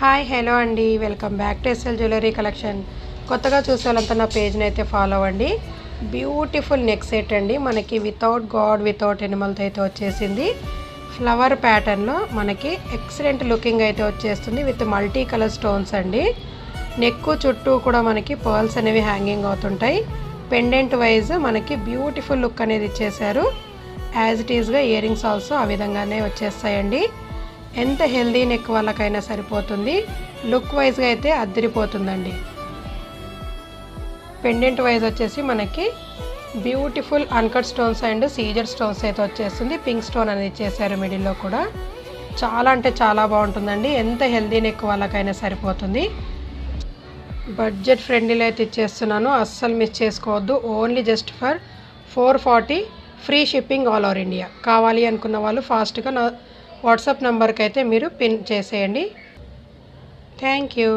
Hi hello అండి, welcome back to SL jewellery collection. కొత్తగా చూసే వాళ్ళంతా నా పేజ్ని అయితే ఫాలో అవ్వండి. బ్యూటిఫుల్ నెక్ సెట్ అండి. మనకి వితౌట్ గాడ్ వితౌట్ ఎనిమల్తో అయితే వచ్చేసింది. ఫ్లవర్ ప్యాటర్న్లో మనకి ఎక్సలెంట్ లుకింగ్ అయితే వచ్చేస్తుంది విత్ మల్టీ కలర్ స్టోన్స్ అండి. నెక్ చుట్టూ కూడా మనకి పర్ల్స్ అనేవి హ్యాంగింగ్ అవుతుంటాయి. పెండెంట్ వైజ్ మనకి బ్యూటిఫుల్ లుక్ అనేది ఇచ్చేసారు. యాజ్ ఇట్ ఈస్గా ఇయర్ రింగ్స్ ఆల్సో ఆ విధంగానే వచ్చేస్తాయండి. ఎంత హెల్దీ నెక్ వాళ్ళకైనా సరిపోతుంది. లుక్ వైజ్గా అయితే అద్దరిపోతుందండి. పెండెంట్ వైజ్ వచ్చేసి మనకి బ్యూటిఫుల్ అన్కట్ స్టోన్స్ అండ్ సీజర్ స్టోన్స్ అయితే వచ్చేస్తుంది. పింక్ స్టోన్ అనేది ఇచ్చేసారు మిడిల్లో కూడా. చాలా అంటే చాలా బాగుంటుందండి. ఎంత హెల్దీ నెక్ వాళ్ళకైనా సరిపోతుంది. బడ్జెట్ ఫ్రెండ్లీలో అయితే ఇచ్చేస్తున్నాను, అస్సలు మిస్ చేసుకోవద్దు. Only just for 440 free shipping all over India. కావాలి అనుకున్న వాళ్ళు ఫాస్ట్గా నా వాట్సాప్ నెంబర్కి అయితే మీరు పిన్ చేసేయండి. Thank you.